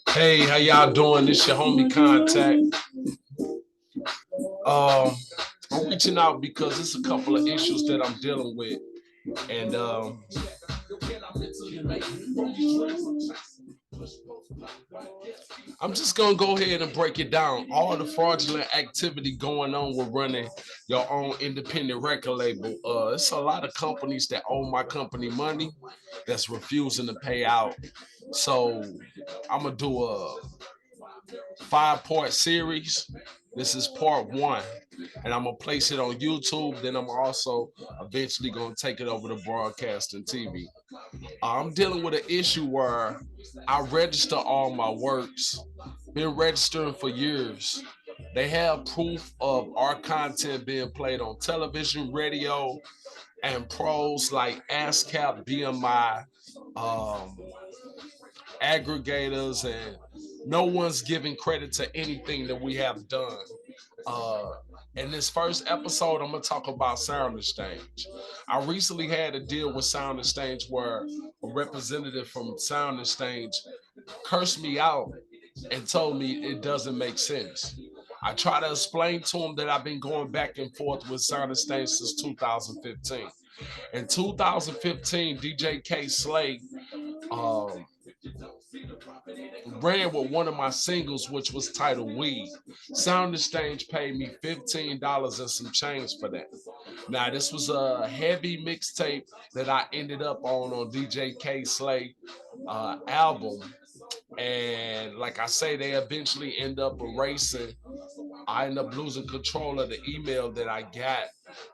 Hey, how y'all doing? This your homie Contact. I'm reaching out because it's a couple of issues that I'm dealing with, and I'm just gonna go ahead and break it down. All the fraudulent activity going on with running your own independent record label. It's a lot of companies that owe my company money that's refusing to pay out. So I'm gonna do a 5-part series. This is part one, and I'm gonna place it on YouTube. Then I'm also eventually gonna take it over to broadcasting TV. I'm dealing with an issue where I register all my works, been registering for years. They have proof of our content being played on television, radio, and pros like ASCAP, BMI, um, aggregators, and no one's giving credit to anything that we have done. Uh, in this first episode, I'm gonna talk about Sound Exchange. I recently had a deal with Sound Exchange where a representative from Sound Exchange cursed me out and told me it doesn't make sense. I try to explain to him that I've been going back and forth with Sound Exchange since 2015. In 2015, DJ K Slade um, ran with one of my singles, which was titled Weed. Sound Exchange paid me $15 and some change for that. Now, this was a heavy mixtape that I ended up on DJ K Slade album. And like I say, they eventually end up erasing. I end up losing control of the email that I got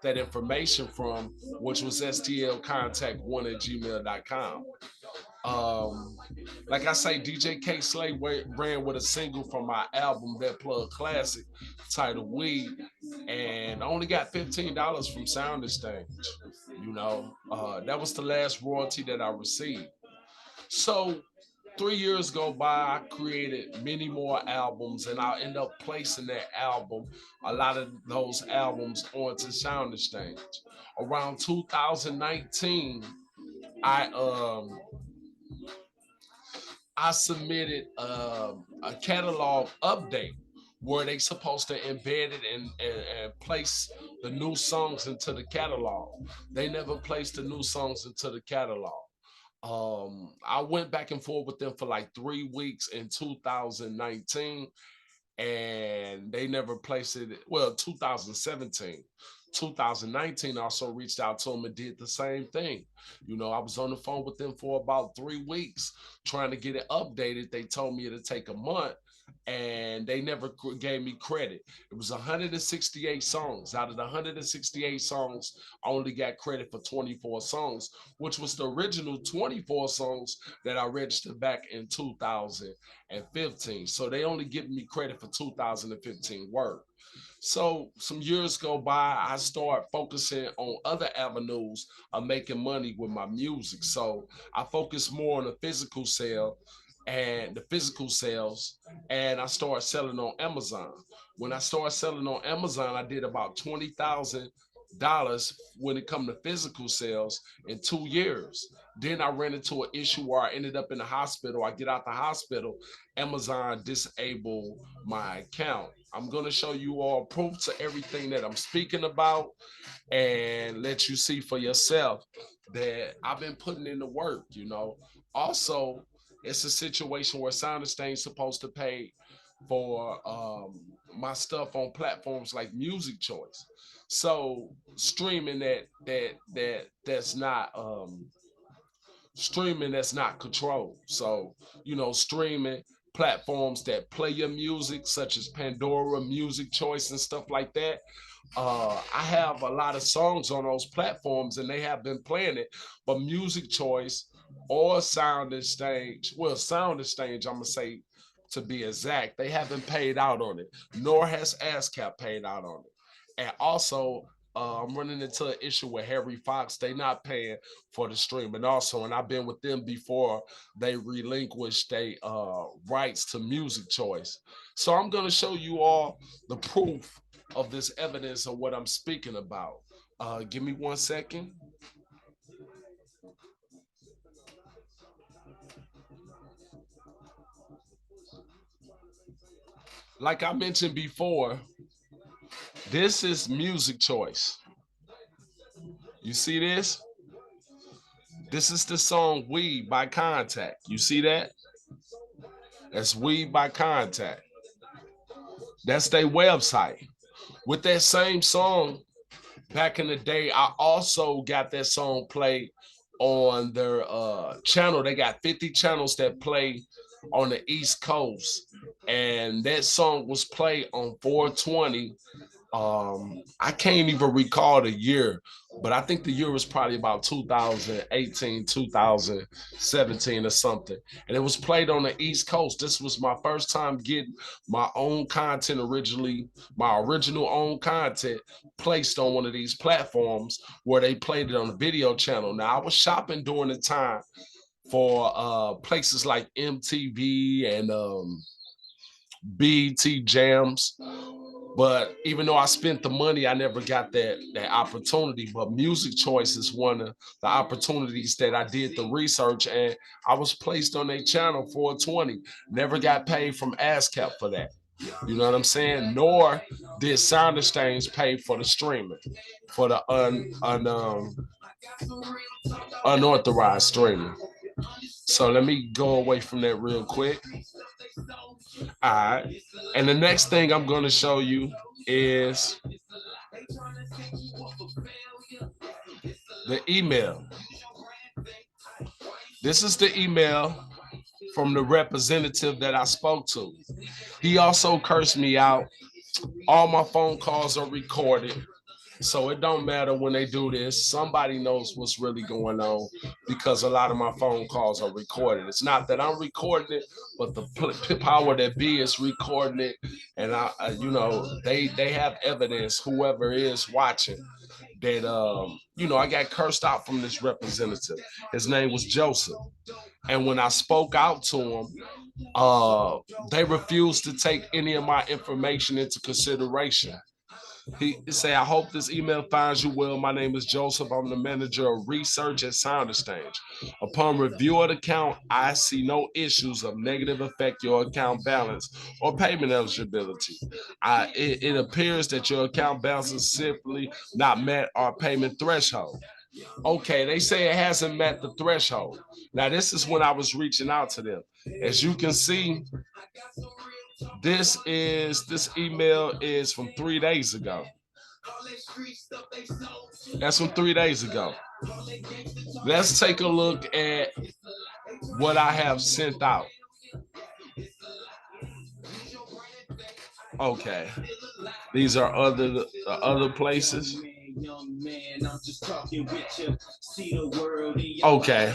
that information from, which was stlcontact1 at gmail.com. Um, like I say, DJ K Slade ran with a single from my album, That Plug Classic, titled Weed, and I only got $15 from Sound Exchange. That was the last royalty that I received. So 3 years go by, I created many more albums, and I end up placing a lot of those albums onto Sound Exchange. Around 2019, I I submitted a catalog update where they supposed to embed it and place the new songs into the catalog. They never placed the new songs into the catalog. I went back and forth with them for like 3 weeks in 2019, and they never placed it. Well, 2017. 2019 also reached out to them and did the same thing. I was on the phone with them for about 3 weeks trying to get it updated. They told me it'd take a month, and they never gave me credit. It was 168 songs. Out of the 168 songs, I only got credit for 24 songs, which was the original 24 songs that I registered back in 2015. So they only give me credit for 2015 work. So some years go by, I start focusing on other avenues of making money with my music. So I focus more on the physical sales, and I started selling on Amazon. When I started selling on Amazon, I did about $20,000 when it come to physical sales in 2 years. Then I ran into an issue where I ended up in the hospital. I get out the hospital, Amazon disabled my account. I'm gonna show you all proof to everything that I'm speaking about and let you see for yourself that I've been putting in the work. Also, it's a situation where Sound Exchange supposed to pay for my stuff on platforms like Music Choice. So streaming that's not controlled. So, streaming platforms that play your music, such as Pandora, Music Choice, and stuff like that. I have a lot of songs on those platforms, and they have been playing it. But Music Choice or Sound Exchange, well, Sound Exchange, I'm gonna say to be exact, they haven't paid out on it, nor has ASCAP paid out on it. And also, I'm running into an issue with Harry Fox. They not paying for the stream, and also, and I've been with them before they relinquished their rights to Music Choice. So I'm gonna show you all the proof of this evidence of what I'm speaking about. Give me 1 second. Like I mentioned before, this is music choice. You see this? This is the song Weed by Contact. You see that? That's Weed by Contact. That's their website. With that same song, back in the day, I also got that song played on their channel. They got 50 channels that play on the East Coast. And that song was played on 420. I can't even recall the year, but I think the year was probably about 2018, 2017 or something. And it was played on the East Coast. This was my first time getting my own content originally, my original own content placed on one of these platforms where they played it on the video channel. Now I was shopping during the time for places like MTV and BT Jams. But even though I spent the money, I never got that opportunity. But Music Choice is one of the opportunities that I did the research, and I was placed on their channel 420. Never got paid from ASCAP for that. You know what I'm saying? Nor did Sound Exchange pay for the streaming, for the unauthorized streaming. So let me go away from that real quick. All right. And the next thing I'm going to show you is the email. This is the email from the representative that I spoke to. He also cursed me out. All my phone calls are recorded. So it don't matter when they do this. Somebody knows what's really going on because a lot of my phone calls are recorded. It's not that I'm recording it, but the power that be is recording it, and they have evidence. Whoever is watching that, I got cursed out from this representative. His name was Joseph, and when I spoke out to him, they refused to take any of my information into consideration. He say, I hope this email finds you well. My name is Joseph. I'm the manager of research at Sound Exchange. Upon review of the account, I see no issues of negative affect your account balance or payment eligibility. It appears that your account balance is simply not met our payment threshold. Okay, they say it hasn't met the threshold. Now, this is when I was reaching out to them. As you can see, this email is from 3 days ago. That's from 3 days ago. Let's take a look at what I have sent out. Okay, these are other places. Okay,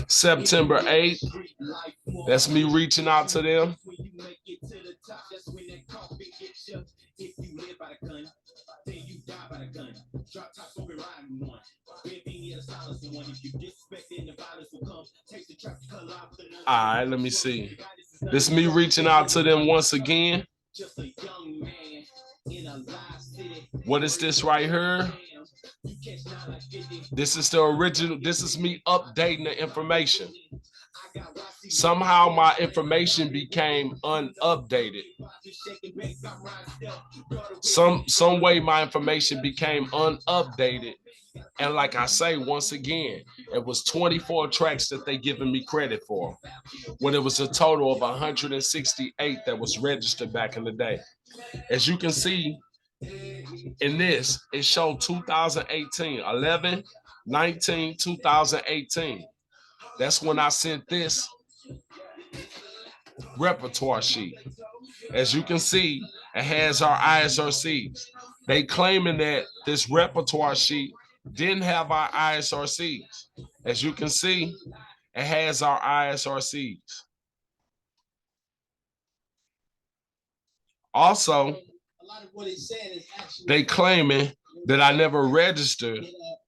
September 8th. That's me reaching out to them. All right, let me see. This is me reaching out to them once again. What is this right here? This is the original. This is me updating the information. Somehow my information became unupdated. Some way my information became unupdated. And like I say, once again, it was 24 tracks that they given me credit for, when it was a total of 168 that was registered back in the day. As you can see in this, it showed 2018, 11, 19, 2018. That's when I sent this repertoire sheet. As you can see, it has our ISRCs. They claiming that this repertoire sheet didn't have our ISRCs. As you can see, it has our ISRCs. Also, they claiming that I never registered.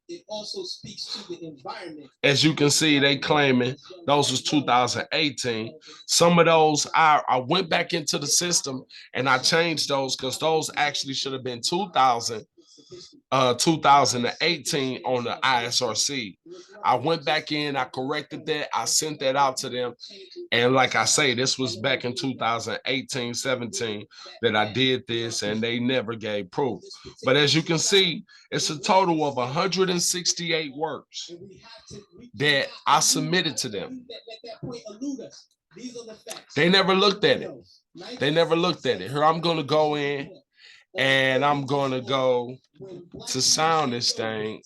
It also speaks to the environment. As you can see, they claiming those was 2018. Some of those, I went back into the system and I changed those because those actually should have been 2000. 2018 on the ISRC. I went back in, I corrected that, I sent that out to them. And like I say, this was back in 2018, 17 that I did this, and they never gave proof. But as you can see, it's a total of 168 works that I submitted to them. They never looked at it. They never looked at it. Here, I'm going to go in and I'm going to go to sound this thing.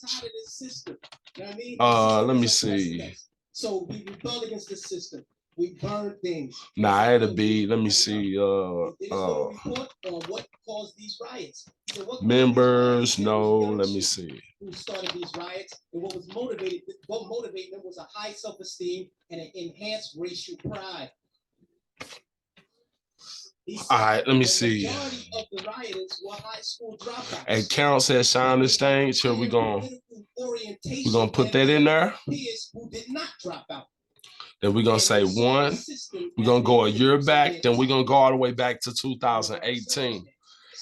Let me see. So we rebelled against the system. We burned things. Nah, it'll be, let me see. What caused these riots? Members, no, let me see. Who started these riots and what motivated them was a high self-esteem and an enhanced racial pride. All right, let me see. And Count said shine this thing. Sure, we're gonna put that in there. Then we're gonna say one. We're gonna go a year back, then we're gonna go all the way back to 2018.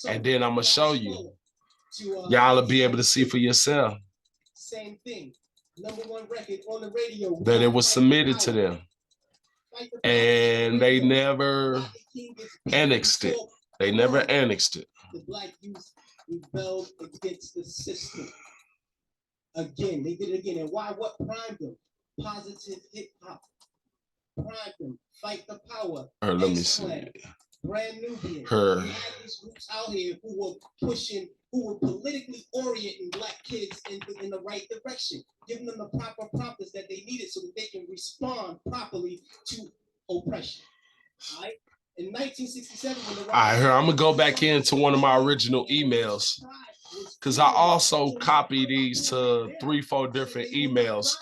And then I'm gonna show you. Y'all will be able to see for yourself. Same thing. #1 record on the radio. That it was submitted to them. And they never annexed it. They never annexed it. The black youth rebelled against the system. Again, they did it again. And why? What primed them? Positive hip hop. Primed them. Fight the power. Let me see. Brand Nubian. Her. We had these groups out here who were pushing, who were politically orienting black kids in the right direction, giving them the proper prompters that they needed so that they can respond properly to oppression. All right? In 1967, when the I'm gonna go back into one of my original emails because I also copied these to 3-4 different emails.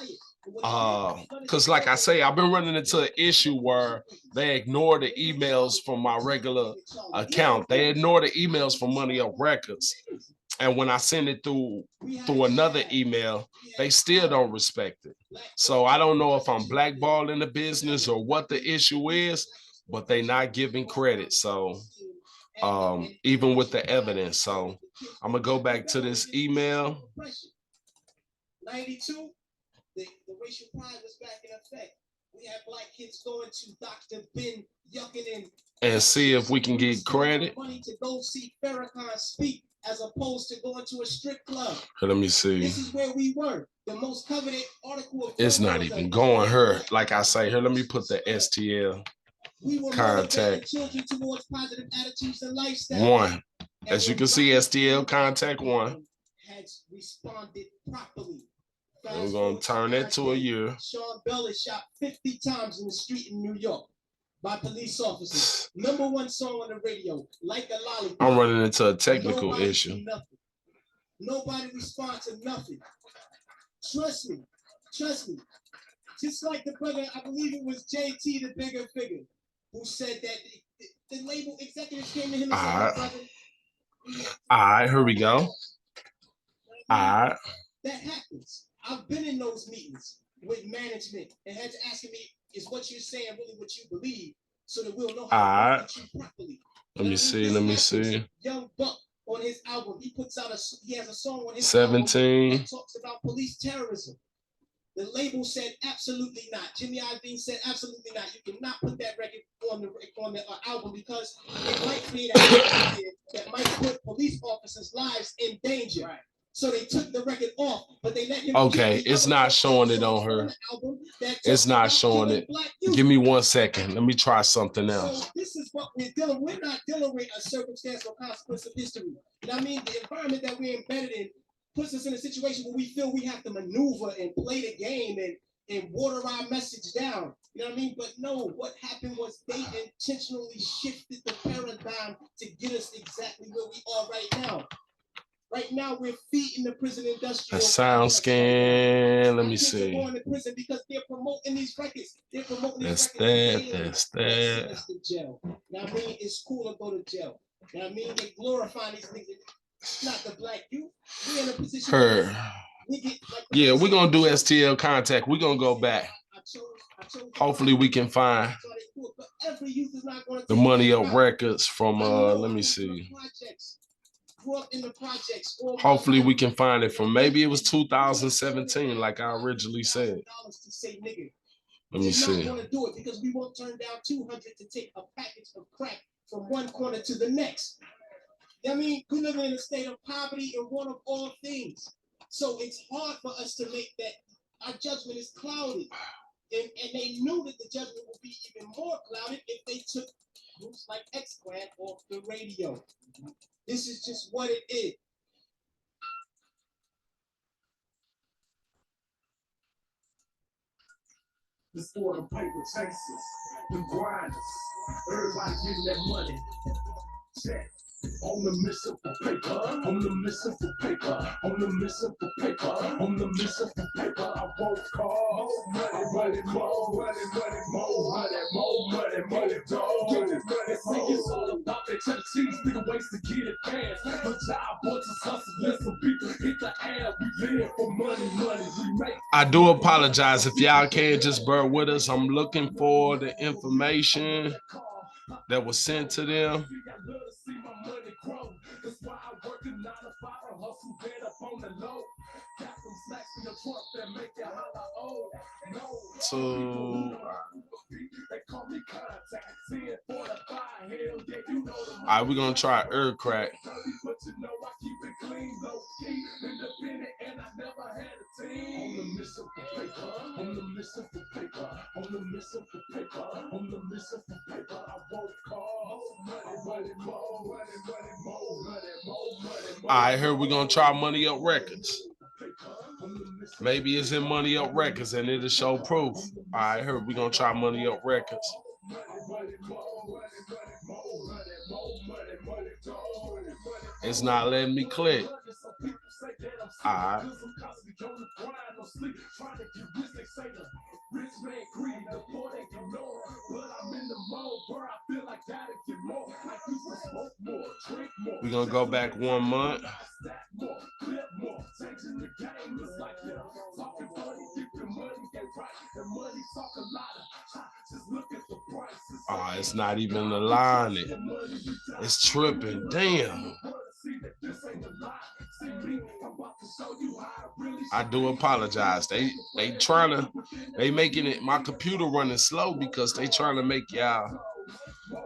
Because like I say, I've been running into an issue where they ignore the emails from my regular account. They ignore the emails from Money Up Records. And when I send it through another email, they still don't respect it. So I don't know if I'm blackballing the business or what the issue is, but they not giving credit. So even with the evidence. So I'm gonna go back to this email. 92, the racial pride was back in effect. We had black kids going to Dr. Ben yucking and see if we can get credit. Money to go see Farrakhan speak as opposed to going to a strip club. Let me see. This is where we were. The most coveted article of it's not even going here. Like I say, here, let me put the STL contact children towards positive attitudes and lifestyle. 1. As you can see, STL contact 1. Has responded properly. And we're gonna turn that to a year. Sean Bell is shot 50 times in the street in New York by police officers. #1 song on the radio, Like a Lollipop. I'm running into a technical issue. Nobody responds to nothing. Trust me. Just like the brother, I believe it was JT, the bigger figure, who said that the label executives came to him and said, brother. All right, here we go. All right. That happens. I've been in those meetings with management and had to ask me, is what you're saying really what you believe? So that we'll know how to treat you properly. Let me see. Young Buck on his album, he has a song on his 17 album that talks about police terrorism. The label said absolutely not. Jimmy Iovine said absolutely not. You cannot put that record on the album because it might create a that might put police officers' lives in danger. Right. So they took the record off, but they let him. Okay, it's not showing it on her. It's not showing it. Give me 1 second. Let me try something else. So this is what we're dealing with. We're not dealing with a circumstance or consequence of history. You know what I mean? The environment that we're embedded in puts us in a situation where we feel we have to maneuver and play the game and water our message down. You know what I mean? But no, what happened was they intentionally shifted the paradigm to get us exactly where we are right now. Right now, we're feeding the prison industrial. A sound scan. Let me see. They're going to prison because they're promoting these records. They're promoting these records. That's that. Jail. Now, I mean, it's cool to go to jail. Now, I mean, they glorify these things. It's not the black youth. We're in a position. Yeah, we're gonna do STL contact. We're gonna go back. Hopefully, we can find the Money Up records from. Let me see. grew up in the projects. Hopefully we can find it from maybe it was 2017, like I originally said. To say nigga. Let me see. Not want to do it because we won't turn down 200 to take a package of crack from one corner to the next. I mean, we live in a state of poverty and one of all things. So it's hard for us to make that. Our judgment is clouded. And they knew that the judgment would be even more clouded if they took groups like X-Clan off the radio. This is just what it is. This for the paper chasers, the grinders, everybody getting that money. Check. On the mission for paper, on the mission for paper, on the mission for paper, on the mission for paper. I won't call money, money, more, money, money, more, money, more, money, money, dog. Get this money, see it's all about that cheddar cheese, nigga ways to get it fast. But y'all boys is hustling, some people hit the air. We live for money, money, we make. I do apologize if y'all can't just bear with us. I'm looking for the information that was sent to them. So, all right, we're gonna try Earth Crack. I heard we're gonna try Money Up Records. Maybe it's in Money Up Records and it'll show proof. I heard we're gonna try Money Up Records. It's not letting me click. All right. We're gonna go back 1 month. Oh, it's not even aligning. It's tripping. Damn. I do apologize. They making it, my computer running slow because they trying to make y'all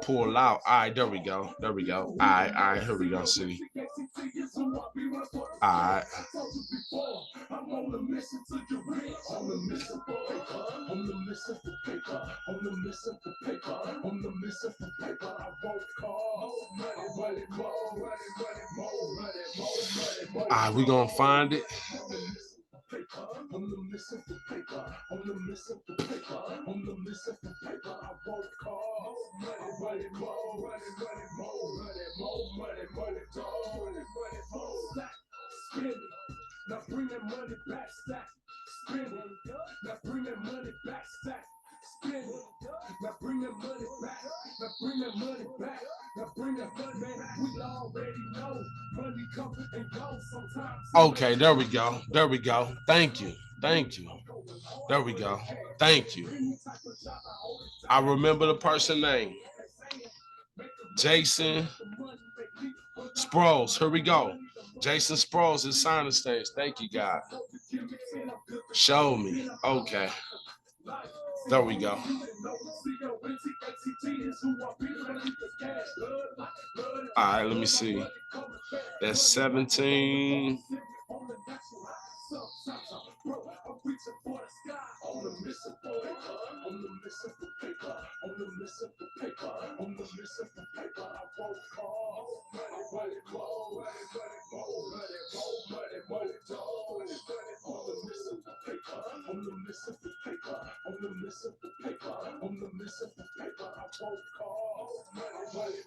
pull out. All right, there we go. There we go. All right, here we go. See. All right. All right, we gonna find it. Now bring that money back, stack, spin it. Now bring that money back, stack, spin it. Now bring that money back. Now bring that money back. Now bring that money back. We already know money comes and goes sometimes. Okay, there we go. There we go. Thank you. Thank you. There we go. Thank you. I remember the person name. Jason Sproles. Here we go. Jason Sproles is signing stage. Thank you, God. Show me. Okay. There we go. All right, let me see. That's 17.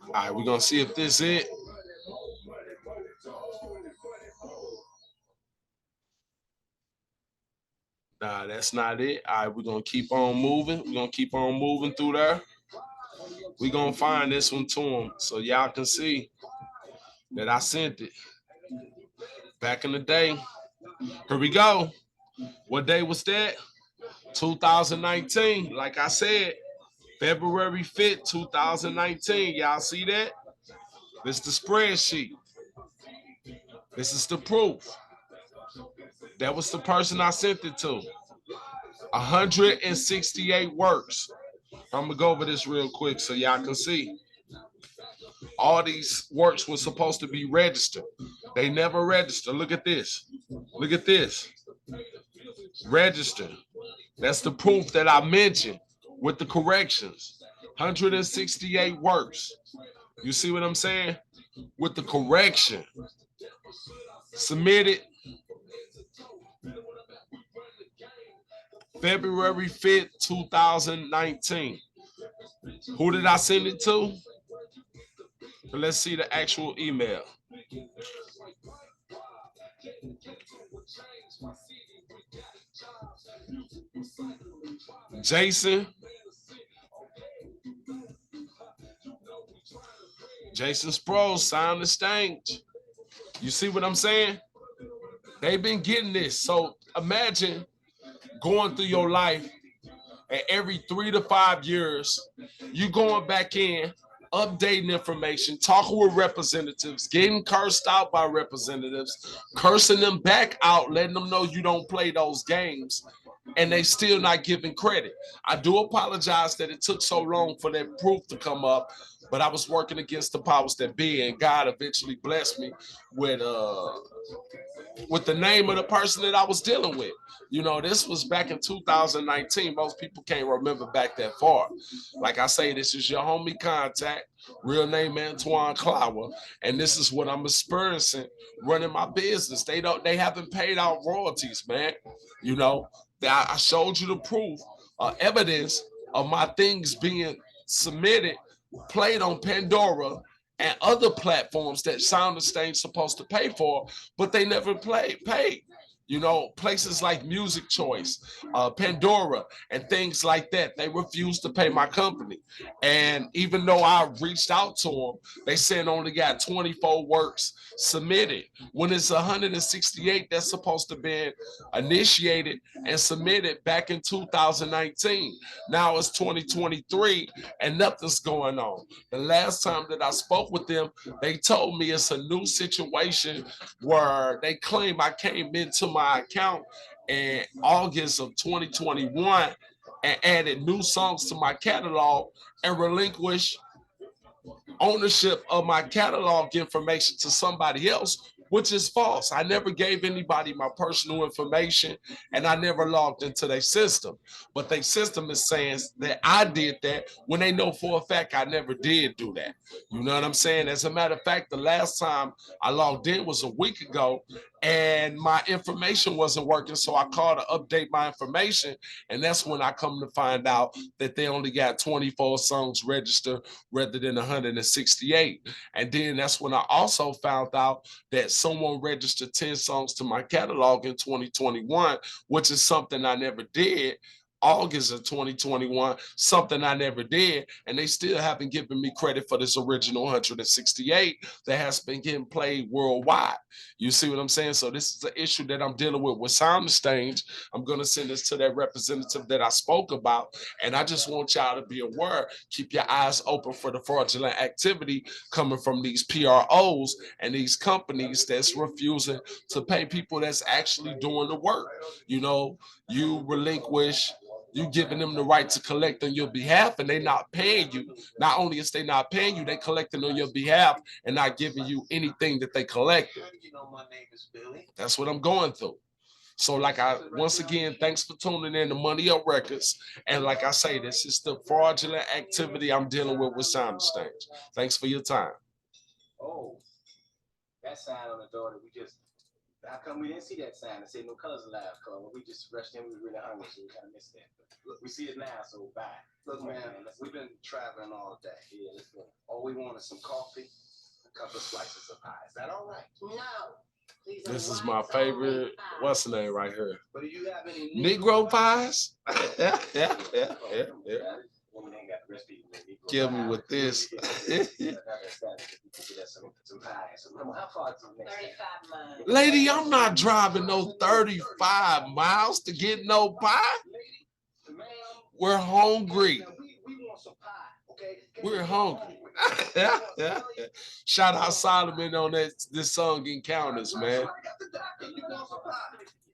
All right, we're gonna see if this is it. Nah, that's not it. All right, we're gonna keep on moving. We're gonna keep on moving through there. We're gonna find this one to him so y'all can see that I sent it back in the day. Here we go. What day was that? 2019. Like I said, February 5th, 2019. Y'all see that? This is the spreadsheet. This is the proof. That was the person I sent it to. 168 works. I'm gonna go over this real quick so y'all can see. All these works were supposed to be registered. They never register. Look at this. Look at this. Register. That's the proof that I mentioned with the corrections. 168 works. You see what I'm saying? With the correction. Submitted February 5th, 2019. Who did I send it to? Let's see the actual email. Jason. Jason Sproles signed the stage. You see what I'm saying? They've been getting this. So imagine going through your life and every 3 to 5 years, you going back in, updating information, talking with representatives, getting cursed out by representatives, cursing them back out, letting them know you don't play those games, and they still not giving credit. I do apologize that it took so long for that proof to come up, but I was working against the powers that be, and God eventually blessed me with the name of the person that I was dealing with. You know, this was back in 2019. Most people can't remember back that far. Like I say, this is your homie contact, real name Antoine Clower, and this is what I'm experiencing running my business. They haven't paid out royalties, man. You know, I showed you the proof, evidence of my things being submitted, played on Pandora and other platforms that SoundStain's supposed to pay for, but they never paid. You know, places like Music Choice, Pandora, and things like that, they refused to pay my company. And even though I reached out to them, they said only got 24 works submitted. When it's 168 that's supposed to be initiated and submitted back in 2019. Now it's 2023 and nothing's going on. The last time that I spoke with them, they told me it's a new situation where they claim I came into my account in August of 2021 and added new songs to my catalog and relinquished ownership of my catalog information to somebody else, which is false. I never gave anybody my personal information and I never logged into their system. But their system is saying that I did that when they know for a fact I never did do that. You know what I'm saying? As a matter of fact, the last time I logged in was a week ago and my information wasn't working. So I called to update my information. And that's when I come to find out that they only got 24 songs registered rather than 168. And then that's when I also found out that someone registered 10 songs to my catalog in 2021, which is something I never did. August of 2021, something I never did, and they still haven't given me credit for this original 168 that has been getting played worldwide. You see what I'm saying? So this is an issue that I'm dealing with SoundStage. I'm going to send this to that representative that I spoke about, and I just want y'all to be aware. Keep your eyes open for the fraudulent activity coming from these PROs and these companies that's refusing to pay people that's actually doing the work. You know, you relinquish, you giving them the right to collect on your behalf and they not paying you. Not only is they not paying you, they collecting on your behalf and not giving you anything that they collected. That's what I'm going through. So once again, thanks for tuning in to Money Up Records. And like I say, this is the fraudulent activity I'm dealing with SoundStage. Thanks for your time. Oh, that sign on the door that we just, how come we didn't see that sign that said no colors allowed color? We just rushed in, we were really hungry, so we kind of missed that. But look, we see it now, so bye. Look, man, we've been traveling all day. Yeah, let's go. All we want is some coffee, a couple of slices of pie. Is that all right? No. This is my favorite. What's the name right here? But do you have any Negro pies? Yeah. Kill me with this. 35 miles. Lady, I'm not driving no 35 miles to get no pie. We're hungry. We want some pie. We're hungry. Yeah, yeah. Shout out Solomon on that this song Encounters, man.